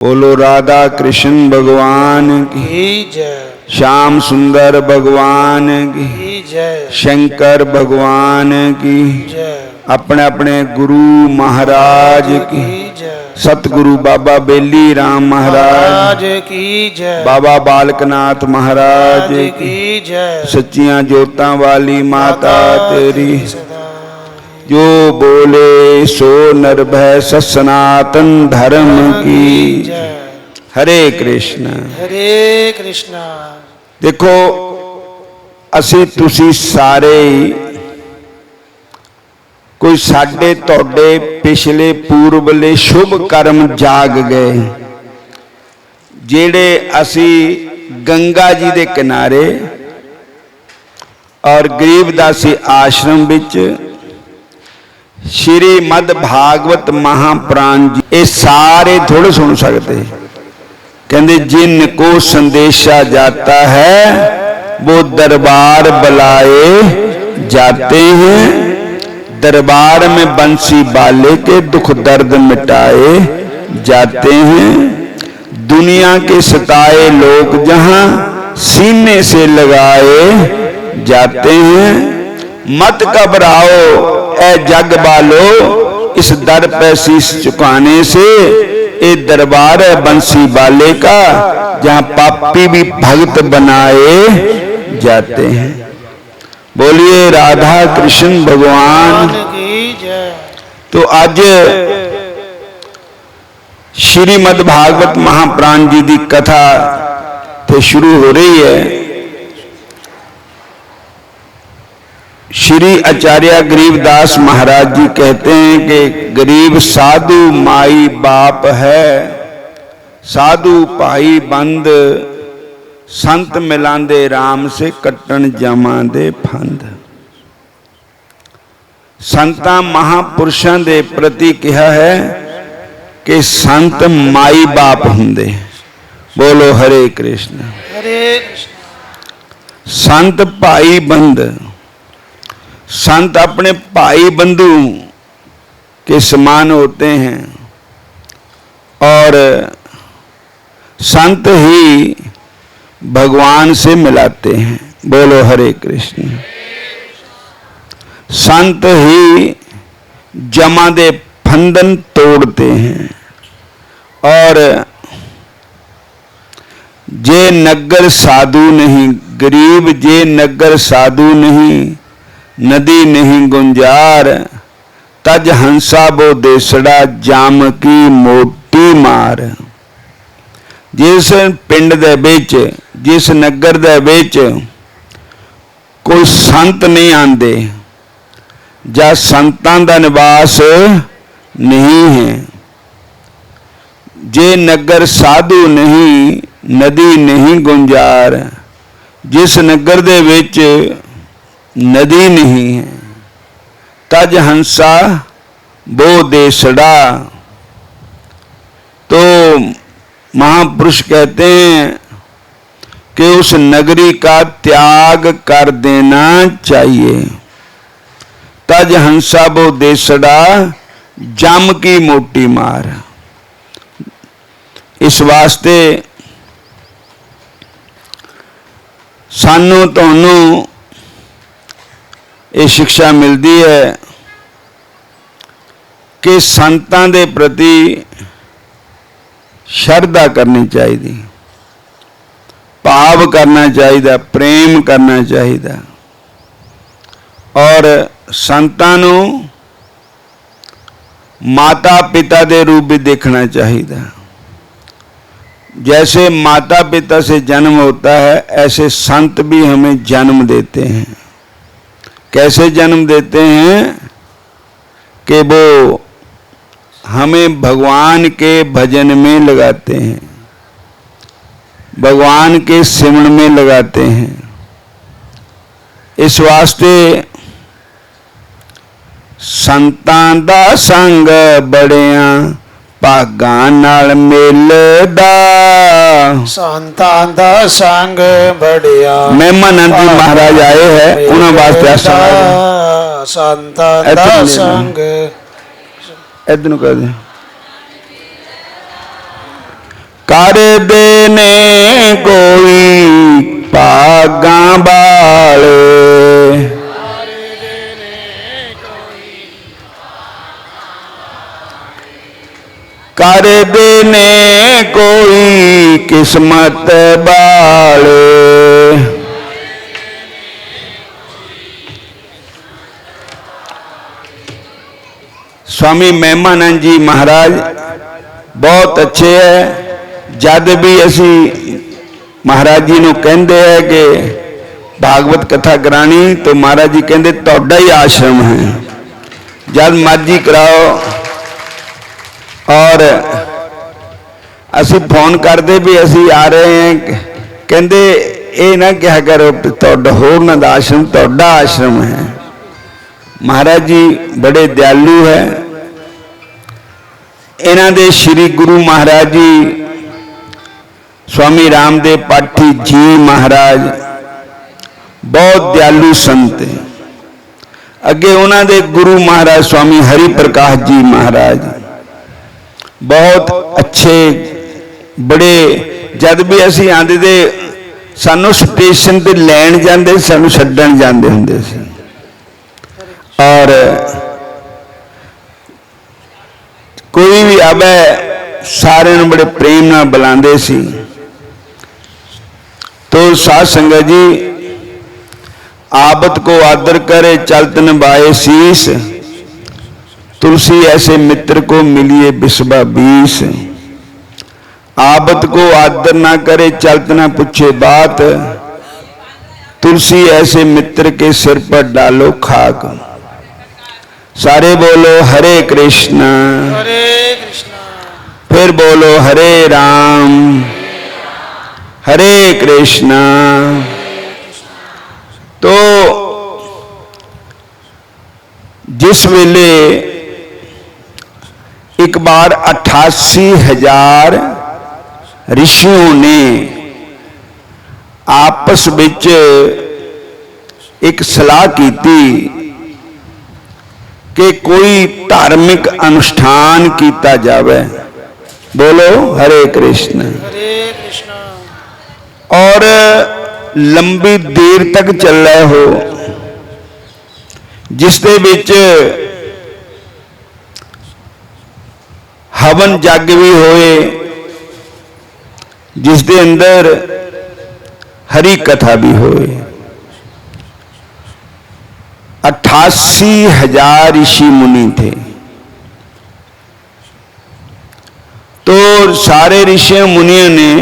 बोलो राधा कृष्ण भगवान की जय, श्याम सुंदर भगवान की जय, शंकर भगवान की जय, अपने अपने गुरु महाराज की जय, सतगुरु बाबा बेली राम महाराज की जय, बाबा बालकनाथ महाराज की जय, सच्चियां जोतां वाली माता तेरी सदा जो बोले सो निर्भय सनातन धर्म की जय। हरे कृष्ण। हरे कृष्णा। देखो ਅਸੀਂ ਤੁਸੀਂ ਸਾਰੇ कोई साडे तोड़े पिछले पूर्वले शुभ कर्म जाग गए जेड़े असी गंगा जी दे किनारे और गरीबदासी आश्रम विच श्री मद भागवत महापुराण जी ये सारे थोड़े सुन सकते कहते जिनको संदेशा जाता है वो दरबार बुलाए जाते हैं दरबार में बंसी बाले के दुख दर्द मिटाए जाते हैं दुनिया के सताए लोग जहां सीने से लगाए जाते हैं मत घबराओ ए जग बालो इस दर पे शीश झुकाने से ये दरबार है बंसी बाले का जहां पापी भी भक्त बनाए जाते हैं। बोलिए राधा कृष्ण भगवान की जय। तो आज श्रीमद् भागवत महापुराण जी की कथा तो शुरू हो रही है। श्री आचार्य गरीबदास महाराज जी कहते हैं कि गरीब साधु माई बाप है साधु भाई बंद संत मिलांदे राम से कट्टन जमा दे फंद। संतां महापुरुषों के प्रति कहा है कि संत माई बाप हुंदे। बोलो हरे कृष्ण। हरे कृष्ण। संत भाई बंद संत अपने भाई बंधु के समान होते हैं और संत ही भगवान से मिलाते हैं। बोलो हरे कृष्ण। संत ही जमा दे फंदन तोड़ते हैं और जे नगर साधु नहीं गरीब जे नगर साधु नहीं नदी नहीं गुंजार तज हंसा बो देसड़ा जाम की मोटी मार। जिस पिंड दे विच जिस नगर दे विच कोई संत नहीं आंदे जा संतां दा निवास नहीं है जे नगर साधु नहीं नदी नहीं गुंजार जिस नगर दे विच नदी नहीं है तज हंसा बो देसड़ा। तो महापुरुष कहते हैं कि उस नगरी का त्याग कर देना चाहिए। तज हंसा बो देसड़ा जम की मोटी मार। इस वास्ते सानू तुहानू ये शिक्षा मिलती है कि संतां दे प्रति श्रद्धा करनी चाहिए भाव करना चाहिए प्रेम करना चाहिए और संतां नू माता पिता के रूप भी देखना चाहिए। जैसे माता पिता से जन्म होता है ऐसे संत भी हमें जन्म देते हैं। कैसे जन्म देते हैं कि वो हमें भगवान के भजन में लगाते हैं भगवान के सिमरन में लगाते हैं। इस वास्ते संतां दा संग बड़िया भागां नाल मिलदा। संतां दा संग बड़िया मेहमानंद जी महाराज आए हैं उन्होंने वास्ते संतां दा संग इधर कर दे कर देने कोई भागा वाले, कर देने कोई किस्मत वाले। स्वामी महिमानंद जी महाराज बहुत अच्छे है। जद भी असी महाराज जी नूं कहंदे है कि भागवत कथा करानी तो महाराज जी कहंदे तुहाडा ही आश्रम है, जब मर्जी कराओ। और असी फोन करते भी असी आ रहे हैं, कहंदे ये ना क्या करो तुहाडा होरना दा आश्रम, तुहाडा आश्रम है। महाराज जी बड़े दयालु है। इन्हां दे श्री गुरु महाराज जी स्वामी रामदेव पाठी जी महाराज बहुत दयालु संत है। अगे उन्हां दे गुरु महाराज स्वामी हरि प्रकाश जी महाराज बहुत अच्छे, बड़े। जद भी असी आंदे ते सानू स्टेशन ते लैण जांदे, सानू छड्डण जांदे हुंदे सी। और कोई भी आवे सारे नूं बड़े प्रेम नाल बुलांदे सी। तो साध संगत जी, आबत को आदर करे चलत निभाए शीस, तुलसी ऐसे मित्र को मिलिए बिस्वा बीस। आबत को आदर ना करे चलत ना पूछे बात, तुलसी ऐसे मित्र के सिर पर डालो खाक। सारे बोलो हरे कृष्णा, हरे कृष्णा, फिर बोलो हरे राम, हरे कृष्णा। तो जिस वेले एक बार 88,000 ऋषियों ने आपस विच एक सलाह की कि कोई धार्मिक अनुष्ठान किया जावे। बोलो हरे कृष्ण। हरे कृष्णा। और लंबी देर तक चल हो, जिसदे विच हवन जग भी होए, जिसदे अंदर हरी कथा भी होए। 88,000 ऋषि मुनि थे। तो सारे ऋषि मुनियों ने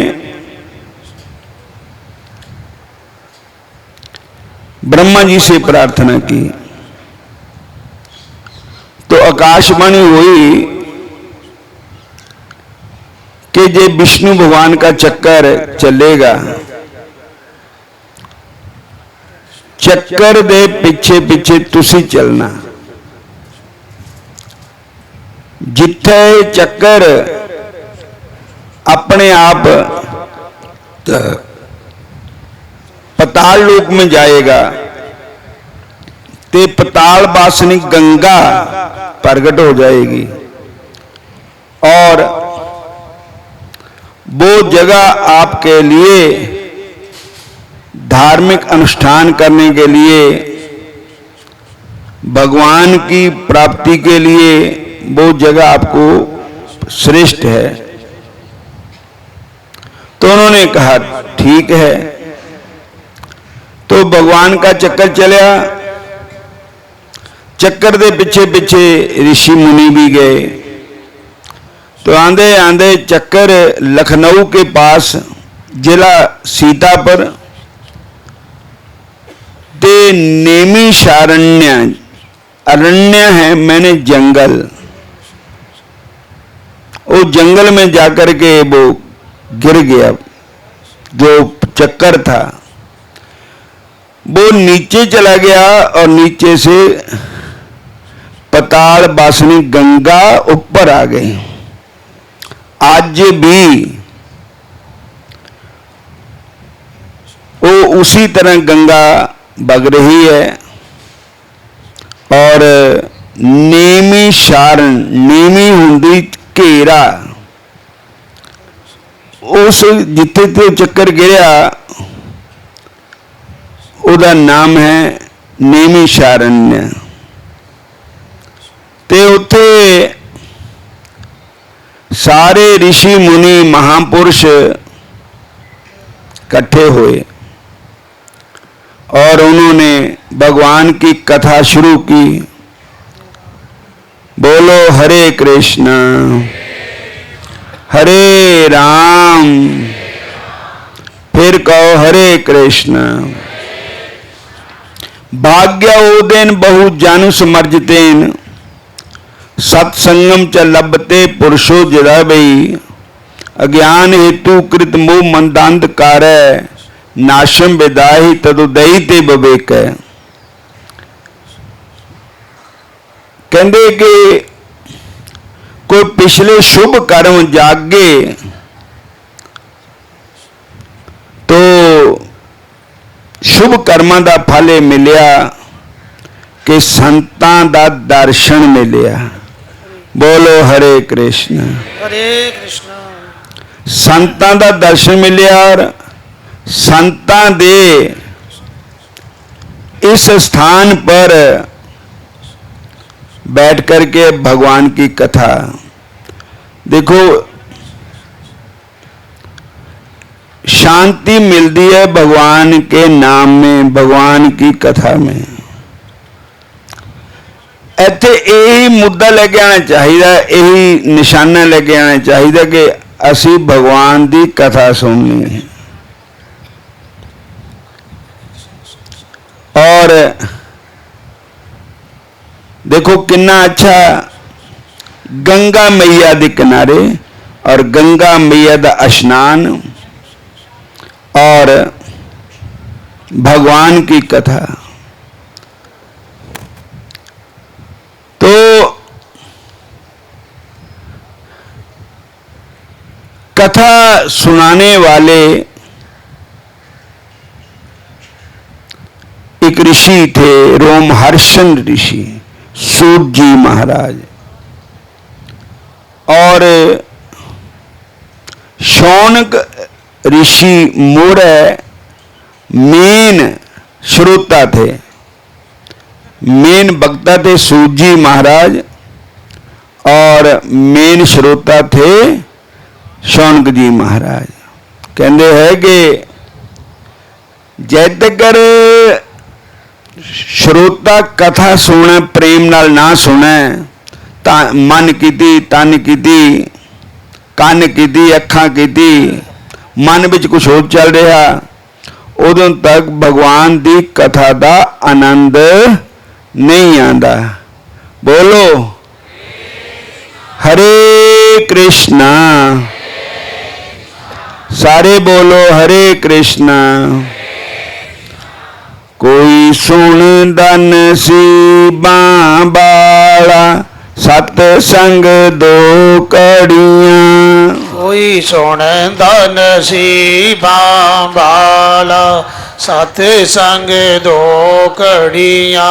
ब्रह्मा जी से प्रार्थना की। तो आकाशवाणी हुई कि जे विष्णु भगवान का चक्कर चलेगा, चक्कर दे पिछे पिछे तुसी चलना। जिथे चक्कर अपने आप पताल लोक में जाएगा, ते पताल वासनी गंगा प्रकट हो जाएगी। और वो जगह आपके लिए धार्मिक अनुष्ठान करने के लिए, भगवान की प्राप्ति के लिए वो जगह आपको श्रेष्ठ है। तो उन्होंने कहा ठीक है। तो भगवान का चक्कर चला। चक्कर दे पिछे पिछे ऋषि मुनि भी गए। तो आंदे आंदे चक्कर लखनऊ के पास जिला सीतापुर ते नेमिषारण्य, अरण्य है मैंने जंगल, वो जंगल में जाकर के वो गिर गया। जो चक्कर था वो नीचे चला गया और नीचे से पताल वासनी गंगा ऊपर आ गई। आज भी वो उसी तरह गंगा बग रही है। और नेमी शारण, नेमी हुंदी घेरा, उस जिथे ते चक्कर गिरिया ਉਹਦਾ नाम है नैमिषारण्य। ते उत्थे सारे ऋषि मुनि महापुरुष इकट्ठे हुए और उन्होंने भगवान की कथा शुरू की। बोलो हरे कृष्ण हरे राम, फिर कहो हरे कृष्ण। भाग्य उदेन बहु जानु समर्जितेन सत्संगम च लभते पुरुषो जरा बई अज्ञान हेतु कृत मोह मंदांधकार नाशम विदाही तदुदयी ते विवेक। कहते कि कोई पिछले शुभ कर्म जागे तो शुभ कर्मां दा फल मिलिया कि संतां दा दर्शन मिलिया। बोलो हरे कृष्ण। हरे कृष्ण। संतां दा दर्शन मिलिया और संतां दे इस स्थान पर बैठ करके भगवान की कथा देखो। शांति मिलती है भगवान के नाम में, भगवान की कथा में। इत्थे यही मुद्दा लेके आना चाहिए, यही निशाना लेके आना चाहिए कि असी भगवान की कथा सुननी है। और देखो कितना अच्छा गंगा मैया के किनारे और गंगा मैया का स्नान और भगवान की कथा। तो कथा सुनाने वाले एक ऋषि थे, रोमहर्षण ऋषि सूत जी महाराज। और शौनक ऋषि मोड़े मेन श्रोता थे, मेन वक्ता थे सूत जी महाराज और मेन श्रोता थे शौनक जी महाराज। कहते हैं कि जब तक श्रोता कथा सुने प्रेम नाल ना सुने, मन कीती तन कीती कान कीती अखां कीती, मन विच कुछ होर चल रहा, उदों तक भगवान की कथा का आनंद नहीं आता। बोलो हरे कृष्णा, सारे बोलो हरे कृष्णा। कोई सुन दन सीबां बाला सतसंग दो कड़ियां। कोई सुन दन सीबां बाला सतसंग दो कड़ियां।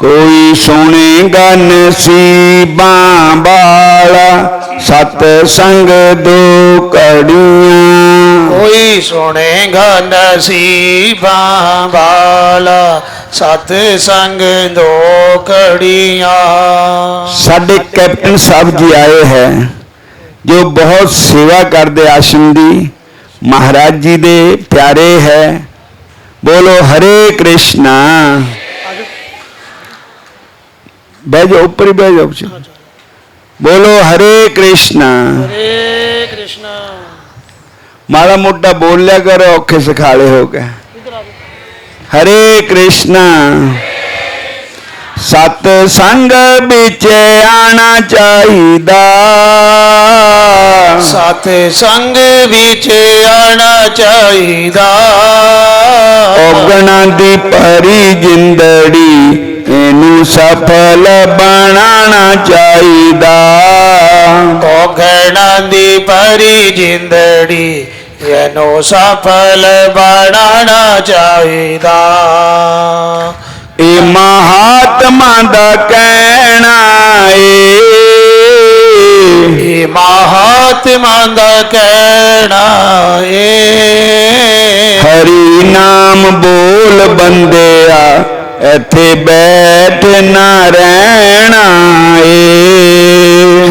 कोई सुनेगा नसीबां बाला सतसंग दो कड़ियां। कोई सुनेगा नसीबां बाला सतसंग दो कड़ियां। साडे कैप्टन साहब जी आए हैं जो बहुत सेवा करते आश्रम दी, महाराज जी दे प्यारे है। बोलो हरे कृष्णा। बह जाओ, ऊपर ही बह जाओ। बोलो हरे कृष्णा। हरे कृष्णा। माड़ा मोटा बोल लिया करो, औखे सिखाले हो गए। हरे कृष्णा। सतसंग बिच आना चाहिदा, सतसंग बिच आना चाहिदा। औगणा दी भरी जिंदड़ी इनू सफल बनाना चाहिदा। औगणा दी भरी जिंदड़ी इनू सफल बनाना चाहिदा। ਇਹ ਮਹਾਤਮਾ ਦਾ ਕਹਿਣਾ ਏ, ਇਹ ਮਹਾਤਮਾ ਦਾ ਕਹਿਣਾ ਏ। ਹਰੀ ਨਾਮ ਬੋਲ ਬੰਦਿਆ ਇੱਥੇ ਬੈਠ ਨਾ ਰਹਿਣਾ ਏ।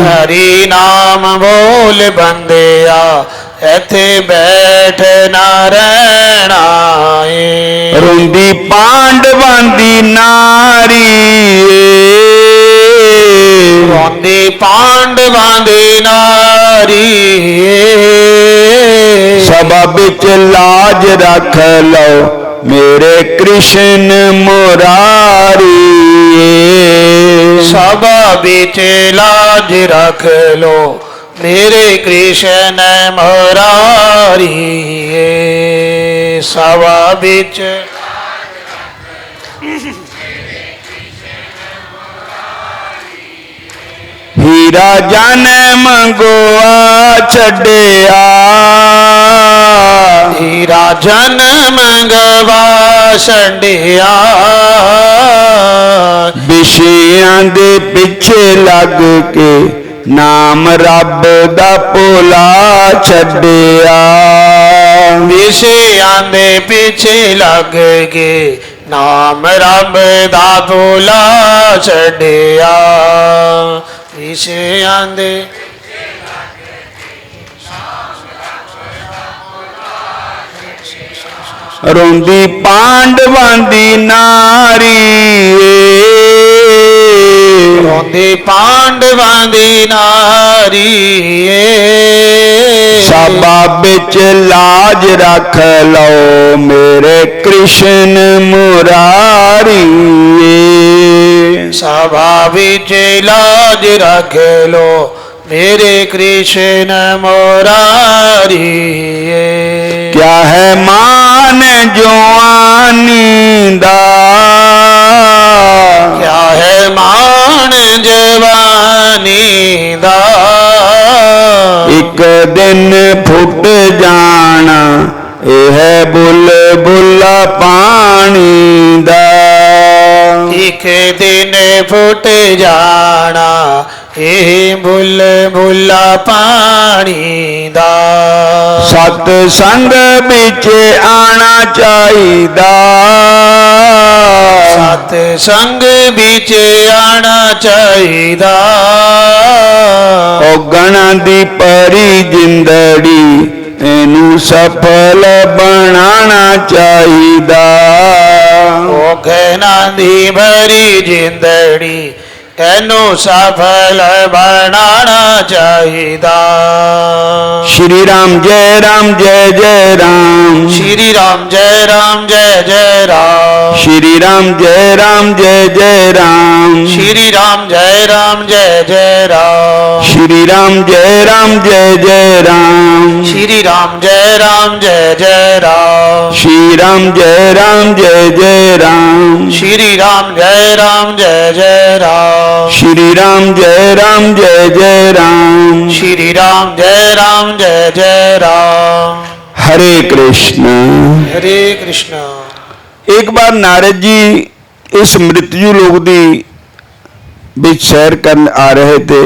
ਹਰੀ ਨਾਮ ਬੋਲ ਬੰਦਿਆ ਇੱਥੇ ਬੈਠ ਨਾ ਰਹਿਣਾ ਏ। ਰੋਂਦੀ ਪਾਂਡਵਾਂ ਦੀ ਨਾਰੀ ਏ, ਰੋਂਦੀ ਪਾਂਡਵਾਂ ਦੀ ਨਾਰੀ ਏ। ਸਭਾ ਵਿੱਚ ਲਾਜ ਰੱਖ ਲਓ ਮੇਰੇ ਕ੍ਰਿਸ਼ਨ ਮੁਰਾਰੀ ਏ। ਸਭਾ ਵਿੱਚ ਲਾਜ ਰੱਖ ਲੋ ਮੇਰੇ ਕ੍ਰਿਸ਼ਨ ਮੁਰਾਰੀ ਏ। ਸਭਾ ਵਿੱਚ ਹੀਰਾ ਜਨਮ ਗੋਆ ਛੱਡਿਆ, ਹੀਰਾ ਜਨਮ ਗਵਾ ਛੱਡਿਆ। ਵਿਸ਼ਿਆਂ ਦੇ ਪਿੱਛੇ ਲੱਗ ਕੇ ਨਾਮ ਰੱਬ ਦਾ ਭੁਲਾ ਛੱਡਿਆ। ਵਿਸ਼ਿਆਂ ਦੇ ਪਿੱਛੇ ਲੱਗ ਕੇ ਨਾਮ ਰੱਬ ਦਾ ਭੁਲਾ ਛੱਡਿਆ। ਵਿਸ਼ਿਆਂ ਦੇ ਰੋਂਦੀ ਪਾਂਡਵਾਂ ਦੀ ਨਾਰੀ ਏ, ਰੋਂਦੀ ਪਾਂਡਵਾਂ ਦੀ ਨਾਰੀ ਏ। ਸਭਾ ਵਿੱਚ ਲਾਜ ਰੱਖ ਲਓ ਮੇਰੇ ਕ੍ਰਿਸ਼ਨ ਮੁਰਾਰੀ ਏ। ਸਭਾ ਵਿੱਚ ਲਾਜ ਰੱਖ ਲੋ ਮੇਰੇ ਕ੍ਰਿਸ਼ਨ ਮੁਰਾਰੀ ਏ। ਕਿਆ ਹੈ ਮਾਨ ਜਵਾਨੀ ਦਾ, ਕਿਆ ਹੈ ਮਾਣ ਜਵਾਨੀ ਦਾ। ਇੱਕ ਦਿਨ ਫੁੱਟ ਜਾਣਾ ਇਹ ਹੈ ਬੁੱਲ ਬੁੱਲਾ ਪਾਣੀ ਦਾ। ਇੱਕ ਦਿਨ ਫੁੱਟ ਜਾਣਾ ਇਹ ਬੁੱਲ ਬੁੱਲਾ ਪਾਣੀ ਦਾ। ਸਤ ਸੰਗ ਵਿੱਚ ਆਣਾ ਚਾਹੀਦਾ, ਸਤ ਸੰਗ ਵਿੱਚ ਆਣਾ ਚਾਹੀਦਾ। ਔਗਣਾਂ ਦੀ ਭਰੀ ਜਿੰਦੜੀ ਇਹਨੂੰ ਸਫਲ ਬਣਾਉਣਾ ਚਾਹੀਦਾ। ਔਗਣਾਂ ਦੀ ਭਰੀ ਜਿੰਦੜੀ ਇਹਨੂੰ ਸਫਲ ਬਣਾਉਣਾ ਚਾਹੀਦਾ। ਸ਼੍ਰੀ ਰਾਮ ਜੈ ਰਾਮ ਜੈ ਜੈ ਰਾਮ, ਸ਼੍ਰੀ ਰਾਮ ਜੈ ਰਾਮ ਜੈ ਜੈ ਰਾਮ। ਸ਼੍ਰੀ ਰਾਮ ਜੈ ਰਾਮ ਜੈ ਜੈ ਰਾਮ, ਸ਼੍ਰੀ ਰਾਮ ਜੈ ਰਾਮ ਜੈ ਜੈ ਰਾਮ। ਸ਼੍ਰੀ ਰਾਮ ਜੈ ਰਾਮ ਜੈ ਜੈ ਰਾਮ, ਸ਼੍ਰੀ ਰਾਮ ਜੈ ਰਾਮ ਜੈ ਜੈ ਰਾਮ। ਸ਼੍ਰੀ ਰਾਮ ਜੈ ਰਾਮ ਜੈ ਜੈ ਰਾਮ, ਸ਼੍ਰੀ ਰਾਮ ਜੈ ਰਾਮ ਜੈ ਜੈ ਰਾਮ। श्री राम जय जय राम, श्री राम जय जय राम। हरे कृष्ण हरे कृष्ण। एक बार नारद जी इस मृत्यु लोक दी ਵਿੱਚ ਸੈਰ ਕਰਨ ਆ ਰਹੇ थे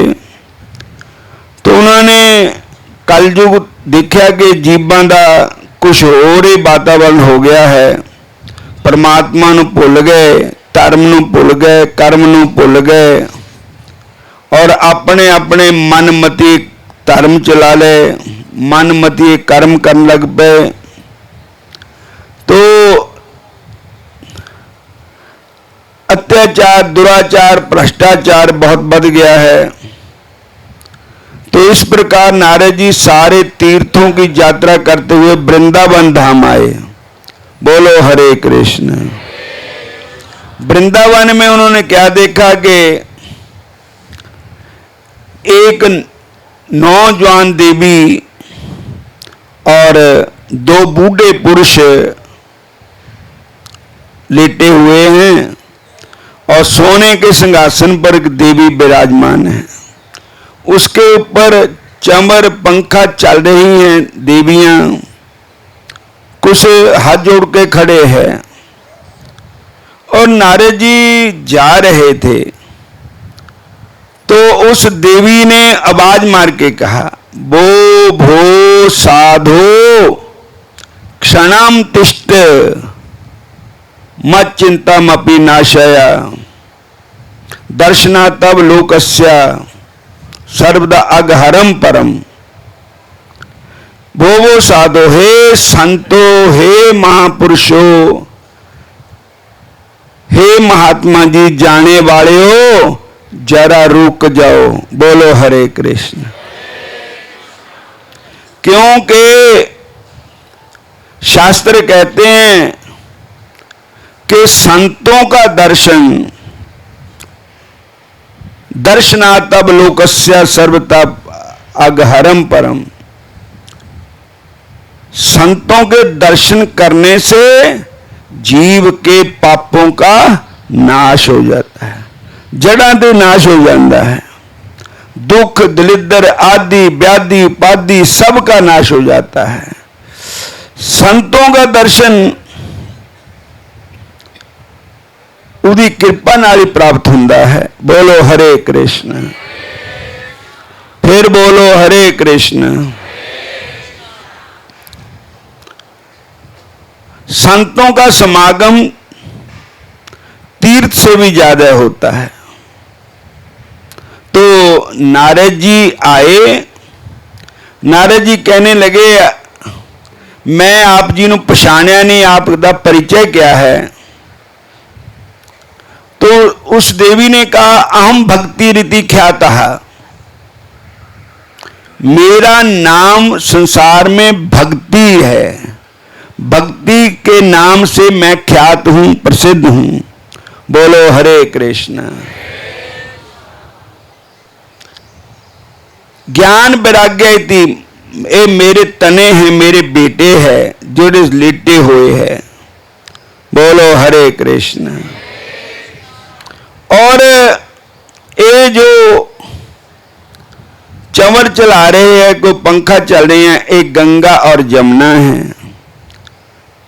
तो उन्होंने कलयुग देखा कि जीवां ਦਾ कुछ ਹੋਰ ਹੀ वातावरण हो गया है। परमात्मा ਨੂੰ ਭੁੱਲ गए, धर्म ਨੂੰ ਭੁੱਲ गए, कर्म ਨੂੰ ਭੁੱਲ गए और अपने अपने मनमती धर्म चला ले, मनमती कर्म करने लग पे। तो अत्याचार, दुराचार, भ्रष्टाचार बहुत बढ़ गया है। तो इस प्रकार नारद जी सारे तीर्थों की यात्रा करते हुए वृंदावन धाम आए। बोलो हरे कृष्ण। वृंदावन में उन्होंने क्या देखा कि एक नौजवान देवी और दो बूढ़े पुरुष लेटे हुए हैं और सोने के सिंहासन पर एक देवी विराजमान है। उसके ऊपर चमर पंखा चल रही हैं देवियां, कुछ हाथ जोड़ के खड़े हैं और नारद जी जा रहे थे तो उस देवी ने आवाज मार के कहा, बो भो साधो क्षणम तिष्ठ मत चिंतामपि नाशय दर्शना तब लोकस्य सर्वदा अगहरम परम। वो साधो, हे संतो, हे महापुरुषो, हे महात्मा जी, जाने वाले हो, जरा रुक जाओ। बोलो हरे कृष्ण। क्योंकि शास्त्र कहते हैं कि संतों का दर्शन दर्शनातब लोकस्य सर्वता अगहरम परम। संतों के दर्शन करने से जीव के पापों का नाश हो जाता है, जड़ा तो नाश हो जाता है, दुख दलिद्र आदि व्याधि उपाधि सब का नाश हो जाता है। संतों का दर्शन उदी कृपा नाल ही प्राप्त होता है। बोलो हरे कृष्ण। फिर बोलो हरे कृष्ण। संतों का समागम तीर्थ से भी ज्यादा होता है। तो नारद जी आए, नारद जी कहने लगे, मैं आप जी नूं पछाणिया नहीं, आपका परिचय क्या है? तो उस देवी ने कहा, अहम भक्ति रीति ख्यातः, मेरा नाम संसार में भक्ति है, भक्ति के नाम से मैं ख्यात हूं, प्रसिद्ध हूं। बोलो हरे कृष्ण। ज्ञान वैराग्य इति, ये मेरे तने हैं, मेरे बेटे हैं जो लेटे हुए हैं। बोलो हरे कृष्ण। और ये जो चंवर चला रहे हैं, कोई पंखा चल रहे हैं, एक गंगा और जमुना है,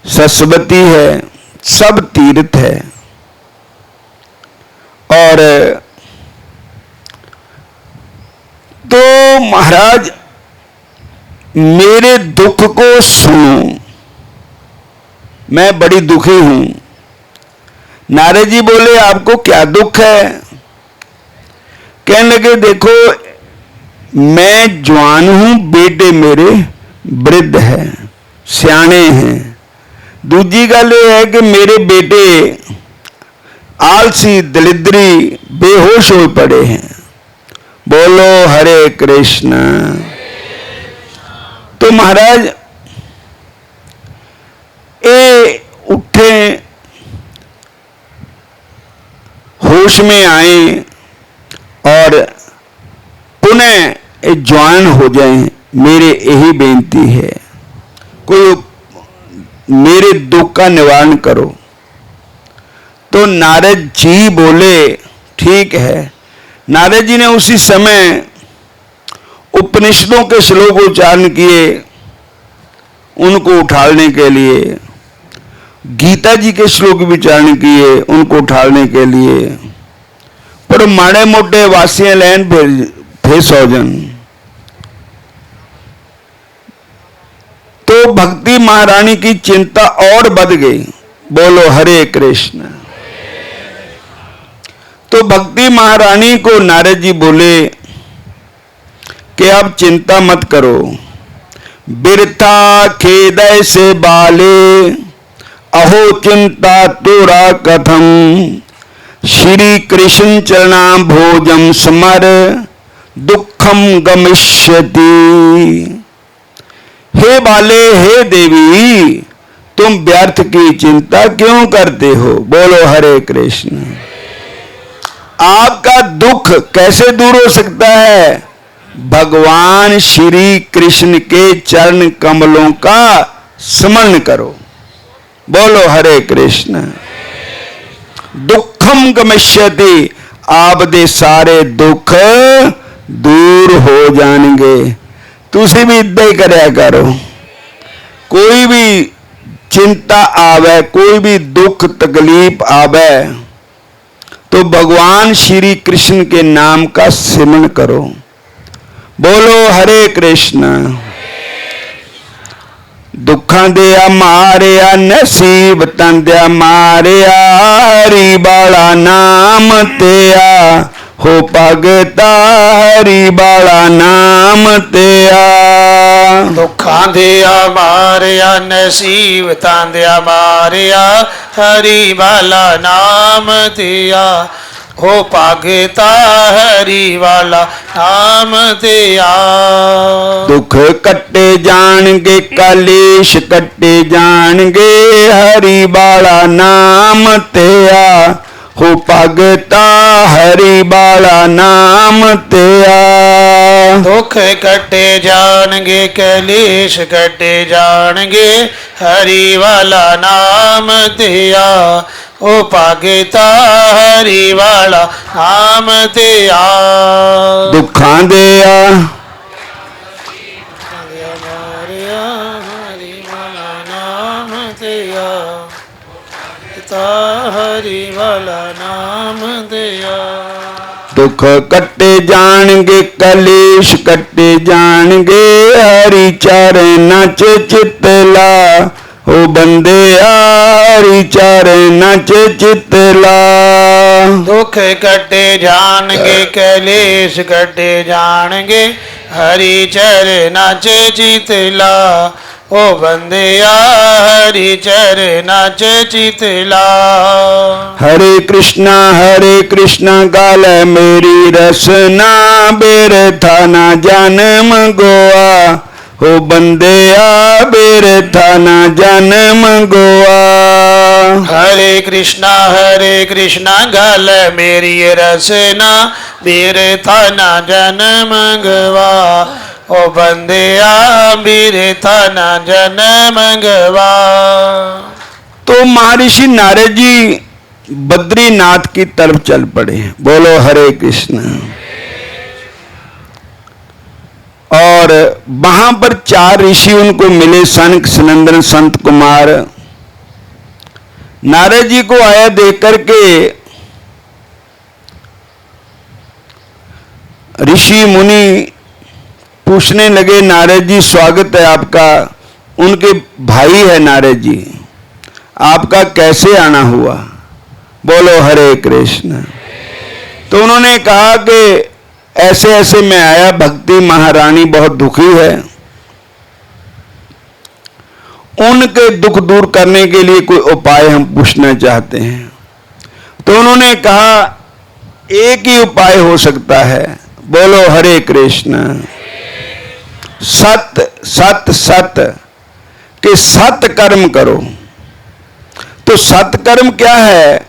सरस्वती है, सब तीर्थ है। और तो महाराज मेरे दुख को सुनो, मैं बड़ी दुखी हूं। नारद जी बोले, आपको क्या दुख है? कहने लगे, देखो मैं जवान हूं, बेटे मेरे वृद्ध हैं, सियाने हैं। दूजी गल यह है कि मेरे बेटे आलसी दलिद्री बेहोश हो पड़े हैं। बोलो हरे कृष्ण। तो महाराज ये उठे, होश में आए और पुनः जवान हो जाएं, मेरे यही बेनती है, कोई मेरे दुख का निवारण करो। तो नारद जी बोले, ठीक है। नारद जी ने उसी समय उपनिषदों के श्लोक उच्चारण किए उनको उठाने के लिए, गीता जी के श्लोक उच्चारण किए उनको उठाने के लिए, पर माड़े मोटे वासियां लैन फिर 100 जन। तो भक्ति महारानी की चिंता और बढ़ गई। बोलो हरे कृष्ण। तो भक्ति महारानी को नारद जी बोले कि आप चिंता मत करो, बिरथा खेदय से बाले, अहो चिंता तोरा कथम, श्री कृष्ण चरणा भोजम समर, दुखम गमिष्यति। हे बाले, हे देवी, तुम व्यर्थ की चिंता क्यों करते हो? बोलो हरे कृष्ण। आपका दुख कैसे दूर हो सकता है? भगवान श्री कृष्ण के चरण कमलों का स्मरण करो। बोलो हरे कृष्ण। दुखम गमिष्यति, आप दे सारे दुख दूर हो जाएंगे। तुसी भी इदा ही करया करो। कोई भी चिंता आवे, कोई भी दुख तकलीफ आवे, तो भगवान श्री कृष्ण के नाम का सिमरन करो। बोलो हरे कृष्ण। दुखां दिया मारिया नसीब तंदिया मारिया, हरि बाला नाम तेया हो भगता, हरि बाला नाम तेया। दुखां दिया मारिया नसीब तांदिया मारिया, हरि वाला नाम दिया हो भगता, हरि वाला नाम दिया। दुख कट्टे जाणगे कलेश कट्टे जाणगे, हरि बाला नाम तेया हो भगता, हरि बाला नाम तेया। दुख कटे जाणगे कलेश कटे जाणगे, हरि वाला नाम दिया ओ भगता, हरि वाला नाम दिया। दुखां दिया हरि वाला नाम दिया, हरि वाला नाम दिया। दुख कट्टे जाणगे कलेश कट्टे जाणगे, हरि चरणा च चित ला हो बंदिया, हरि चरणा च चित ला। दुख कटे जाणगे कलेश कटे जाणगे, हरि चरणा च चित ला ओ बंदिया, हरि चरणा च चित ला। हरे कृष्णा गाल मेरी रसना, बेरथा ना जन्म गोआ हो बंदिया, बेरथा ना जन्म गोआ। हरे कृष्णा गाल मेरी रसना, बेरथा ना जन्म गवा ओ बंदिया, बेरथा ना जन्म गवा। तो महर्षि नारद जी बद्रीनाथ की तरफ चल पड़े। बोलो हरे कृष्ण। और वहां पर 4 ऋषि उनको मिले, सनक सनंदन संत कुमार। नारद जी को आया देख करके ऋषि मुनि पूछने लगे, नारद जी स्वागत है आपका। उनके भाई है नारद जी, आपका कैसे आना हुआ? बोलो हरे कृष्ण। तो उन्होंने कहा कि ऐसे ऐसे मैं आया, भक्ति महारानी बहुत दुखी है, उनके दुख दूर करने के लिए कोई उपाय हम पूछना चाहते हैं। तो उन्होंने कहा एक ही उपाय हो सकता है। बोलो हरे कृष्ण। सत सत सत के सत कर्म करो। तो सत्कर्म क्या है?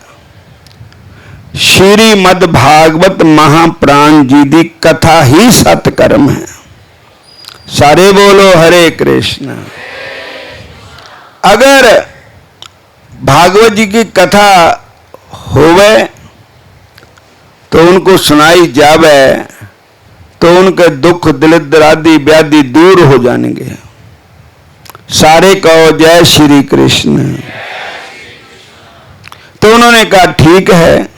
श्रीमद् भागवत महाप्राण जी की कथा ही सत्कर्म है। सारे बोलो हरे कृष्ण। अगर भागवत जी की कथा होवे तो उनको सुनाई जावे तो उनके दुख दरिद्र आदि व्याधि दूर हो जाएंगे। सारे कहो जय श्री कृष्ण। तो उन्होंने कहा ठीक है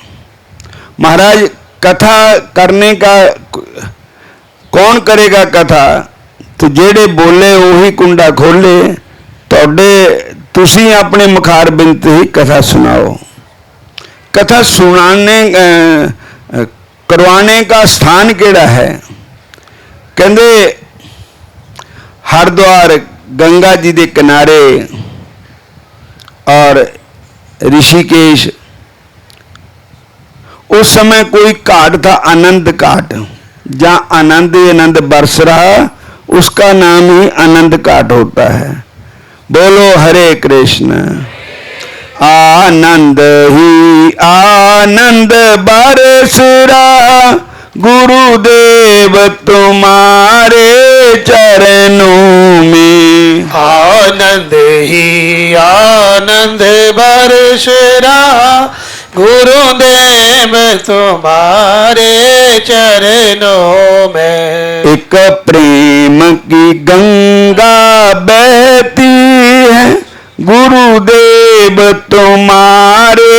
महाराज, कथा करने का कौन करेगा कथा? तो जेड़े बोले वही कुंडा खोले। तुसी अपने मुखार बिंद ही कथा सुनाओ। कथा सुनाने करवाने का स्थान केड़ा है? कहंदे हरिद्वार गंगा जी के किनारे और ऋषिकेश। उस समय कोई घाट था, आनंद घाट, जहां आनंद ही आनंद बरस रहा, उसका नाम ही आनंद घाट होता है। बोलो हरे कृष्ण। आनंद ही आनंद बरस रहा, गुरुदेव तुम्हारे चरणों में। आनंद ही आनंद बरस रहा, गुरुदेव तुम्हारे चरणों में। एक प्रेम की गंगा बहती है, गुरुदेव तुम्हारे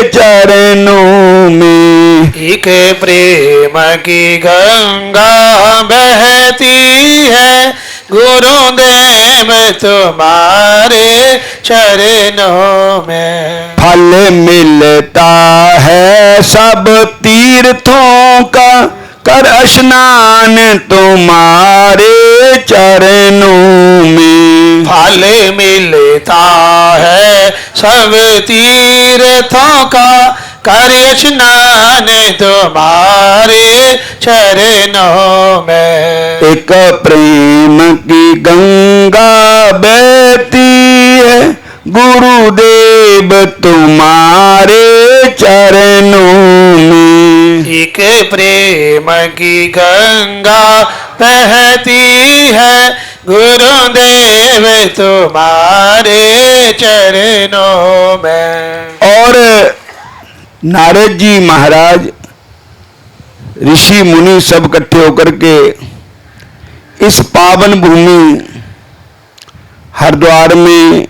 चरणों में। एक प्रेम की गंगा बहती है, गुरुदेव तुम्हारे चरणों में। फल मिलता है सब तीर्थों का, कर स्नान तुम्हारे चरणों में। फल मिलता है सब तीर्थों का, कर स्नान तुम्हारे चरणों में। एक प्रेम की गंगा बहती है, गुरुदेव तुम्हारे चरणों में। एक प्रेम की गंगा बहती है, गुरुदेव तुम्हारे चरणों में। और नारद जी महाराज, ऋषि मुनि सब इकट्ठे होकर के इस पावन भूमि हरिद्वार में,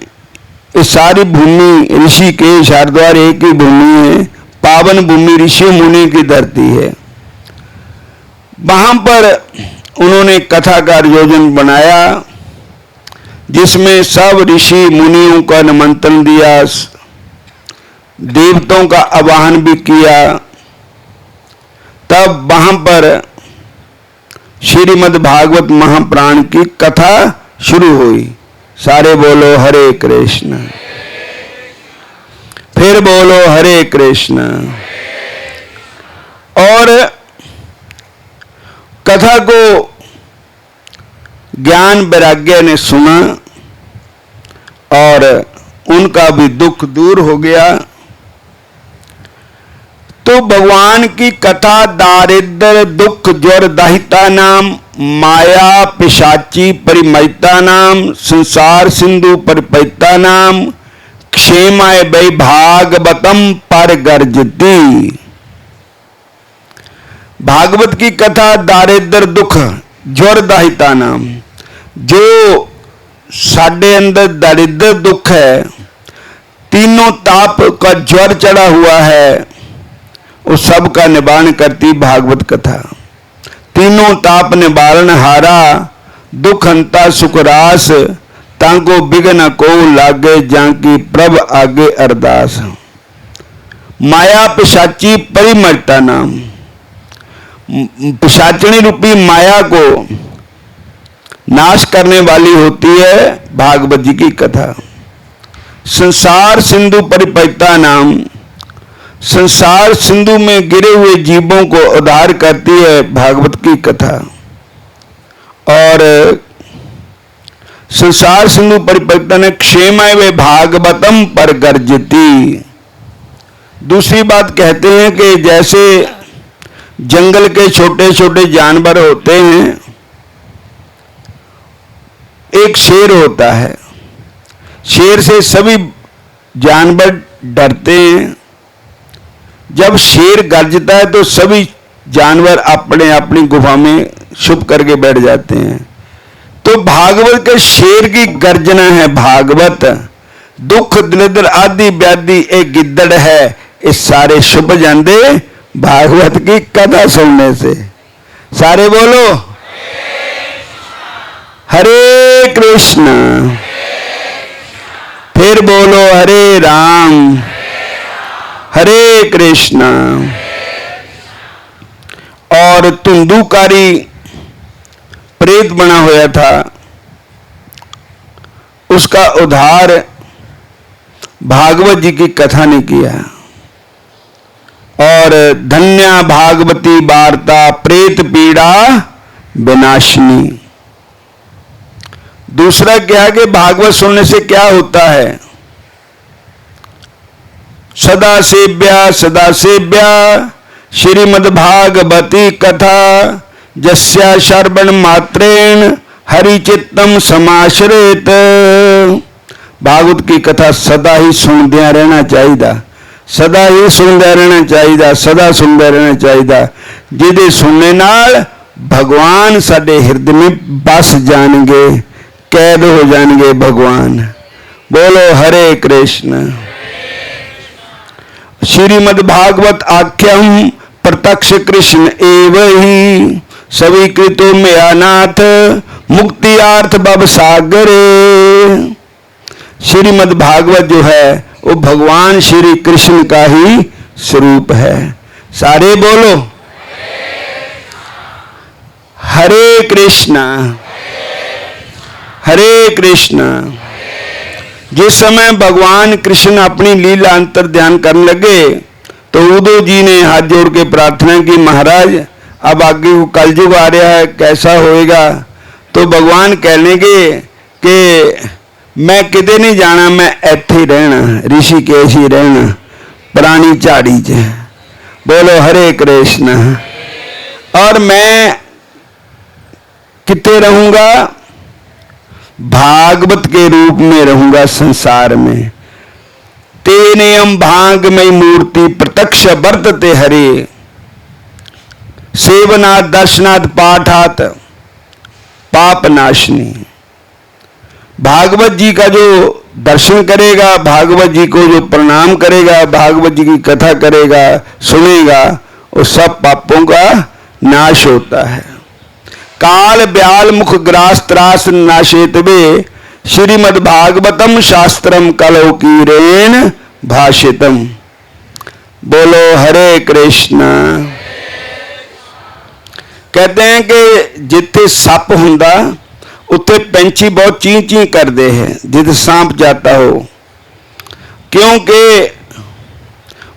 इस सारी भूमि ऋषिकेश हरिद्वार एक ही भूमि है, पावन भूमि ऋषि मुनि की धरती है। वहां पर उन्होंने कथा का आयोजन बनाया, जिसमें सब ऋषि मुनियों का निमंत्रण दिया, देवताओं का आवाहन भी किया। तब वहां पर श्रीमद् भागवत महापुराण की कथा शुरू हुई। सारे बोलो हरे कृष्ण, फिर बोलो हरे कृष्ण। और कथा को ज्ञान वैराग्य ने सुना और उनका भी दुख दूर हो गया। तो भगवान की कथा दारिद्र दुख ज्वर दाहिता नाम, माया पिशाची परिमयता नाम, संसार सिंधु परिपैता नाम, क्षेमाय वै भागवतम पर गर्जती। भागवत की कथा दारिद्र दुख ज्वर दाहिता नाम, जो साडे अंदर दारिद्र दुख है, तीनों ताप का ज्वर चढ़ा हुआ है, उस सब का निवारण करती भागवत कथा। तीनों ताप निवारण हारा, दुख अंता सुख रास, तांको बिघन को लागे जांकी प्रभ आगे अरदास। माया पिशाची परिमर्ता नाम, पिशाचनी रूपी माया को नाश करने वाली होती है भागवत जी की कथा। संसार सिंधु परिपैता नाम, संसार सिंधु में गिरे हुए जीवों को उद्धार करती है भागवत की कथा। और संसार सिंधु परिपैता क्षेमाय वे भागवतम पर गर्जती। दूसरी बात कहते हैं कि जैसे जंगल के छोटे छोटे जानवर होते हैं, एक शेर होता है, शेर से सभी जानवर डरते हैं। जब शेर गर्जता है तो सभी जानवर अपने अपनी गुफा में छुप करके बैठ जाते हैं। तो भागवत के शेर की गर्जना है भागवत। दुख दरिद्र आदि व्याधि एक गिद्दड़ है, इस सारे छुप जाते भागवत की कथा सुनने से। सारे बोलो हरे कृष्ण, फिर बोलो हरे राम हरे कृष्ण। और धुंधुकारी प्रेत बना हुआ था, उसका उद्धार भागवत जी की कथा ने किया। और धन्या भागवती वार्ता प्रेत पीड़ा विनाशिनी। दूसरा क्या है कि भागवत सुनने से क्या होता है? सदा सेव्या श्रीमद् भागवती कथा, जस्या श्रवण मात्रेण हरिचित्तम समाश्रित। भागवत की कथा सदा ही सुनदे रहना चाहिए, सदा ही सुनदे रहना चाहिए, सदा सुनदे रहना चाहिए। जिहदे सुनने नाल भगवान साडे हिरदे में बस जाएंगे, कैद हो जाएंगे भगवान। बोलो हरे कृष्ण। श्रीमद् भागवत आख्यम प्रत्यक्ष कृष्ण एव ही सविकृतो मया नाथ मुक्तियार्थ भव सागरे। श्रीमद् भागवत जो है वो भगवान श्री कृष्ण का ही स्वरूप है। सारे बोलो हरे कृष्णा हरे कृष्णा। जिस समय भगवान कृष्ण अपनी लीला अंतर ध्यान करने लगे तो उद्धव जी ने हाथ जोड़ के प्रार्थना की, महाराज अब आगे वो कलयुग आ रहा है, कैसा होएगा? तो भगवान कहने लगे कि मैं किते नहीं जाना, मैं इत्थे ही रहना, ऋषिकेश ही रहना, पुरानी झाड़ी च। बोलो हरे कृष्ण। और मैं कितने रहूंगा? भागवत के रूप में रहूंगा संसार में। तेने हम भागमय मूर्ति प्रत्यक्ष वर्तते हरे सेवनाथ दर्शनाथ पाठात पाप नाशनी। भागवत जी का जो दर्शन करेगा, भागवत जी को जो प्रणाम करेगा, भागवत जी की कथा करेगा, सुनेगा, वो सब पापों का नाश होता है। काल ब्याल मुख ग्रास त्रास नाशेतवे श्रीमद् भागवतम शास्त्रम कलौकीरेण भाषितम। बोलो हरे कृष्ण। कहते हैं कि जिथे सप हुंदा उत्थे पंछी बहुत ची ची करते हैं जिथे सांप जाता हो, क्योंकि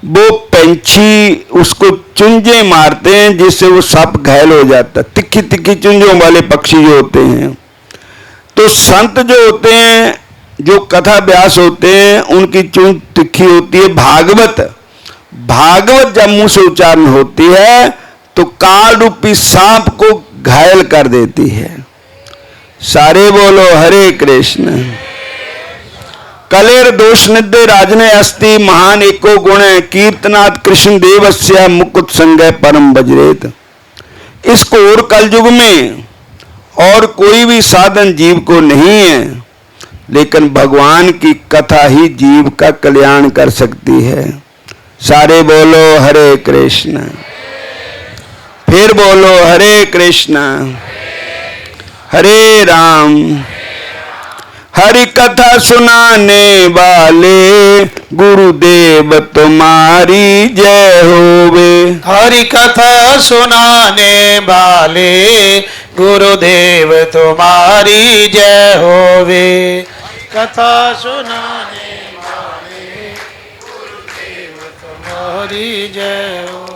वो पंछी उसको चुंझे मारते हैं जिससे वो सांप घायल हो जाता है। तिखी तिखी चुंझों वाले पक्षी जो होते हैं, तो संत जो होते हैं, जो कथा व्यास होते हैं, उनकी चुंझ तिखी होती है। भागवत भागवत जब मुंह से उच्चारण होती है तो काल रूपी सांप को घायल कर देती है। सारे बोलो हरे कृष्ण। कलेर दोष निद्य राजने अस्ति महान एको गुण कीर्तनाथ कृष्ण देवस्य मुकुट संगय परम बजरेत। इस घोर कलयुग में और कोई भी साधन जीव को नहीं है, लेकिन भगवान की कथा ही जीव का कल्याण कर सकती है। सारे बोलो हरे कृष्ण। फिर बोलो हरे कृष्ण हरे राम। हरि कथा सुनाने वाले गुरुदेव तुम्हारी जय होवे। हरि कथा सुनाने वाले गुरुदेव तुम्हारी जय होवे। कथा सुनाने वाले गुरुदेव तुम्हारी जय होवे।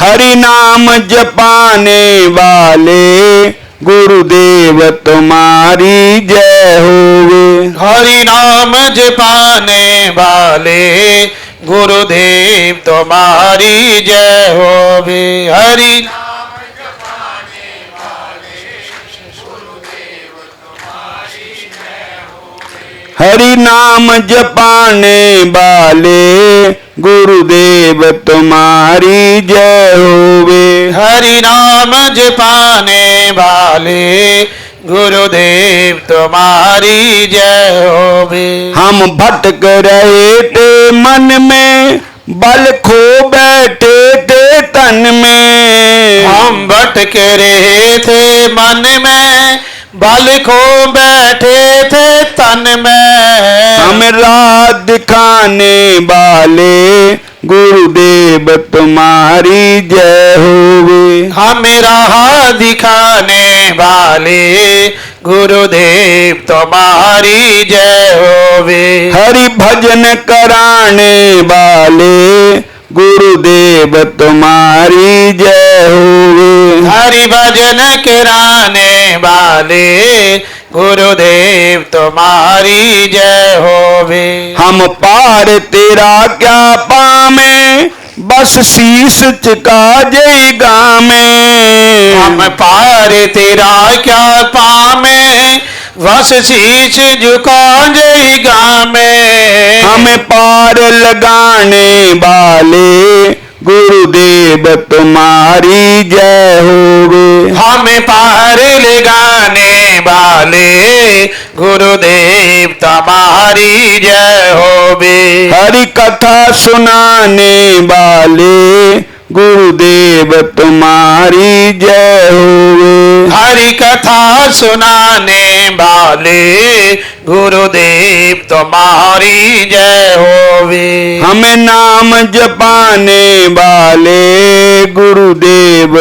हरि नाम जपाने वाले गुरुदेव तुम्हारी जय होवे। हरि नाम जपाने वाले गुरुदेव तुम्हारी जय होवे। हरि नाम जपाने वाले गुरुदेव तुम्हारी जय होवे। हरि नाम जपाने वाले गुरुदेव तुम्हारी जय होवे। हरि नाम जपाने वाले गुरुदेव तुम्हारी जय होवे। हम भटक रहे थे मन में, बल खो बैठे थे तन में। हम भटक रहे थे मन में, बल खो बैठे थे तन में। हम राह दिखाने वाले गुरुदेव तुम्हारी जय होवे। हमें राह दिखाने वाले गुरुदेव तुम्हारी जय होवे। हरि भजन कराने वाले गुरुदेव तुम्हारी जय होवे। हरि भजन कराने वाले गुरुदेव तुम्हारी जय होवे। हम पार तेरा क्या पामे, बस शीश झुका जय गामे। हम पार तेरा क्या पामे, बस शीश झुका जय गामे। हमें पार लगाने वाले गुरुदेव तुम्हारी जय होवे। हमें पार ले गाने वाले गुरुदेव तुम्हारी जय होवे। हरि कथा सुनाने वाले गुरुदेव तुम्हारी जय होवे। हरि कथा सुनाने वाले गुरुदेव तुम्हारी जय होवे। हमें नाम जपाने वाले गुरुदेव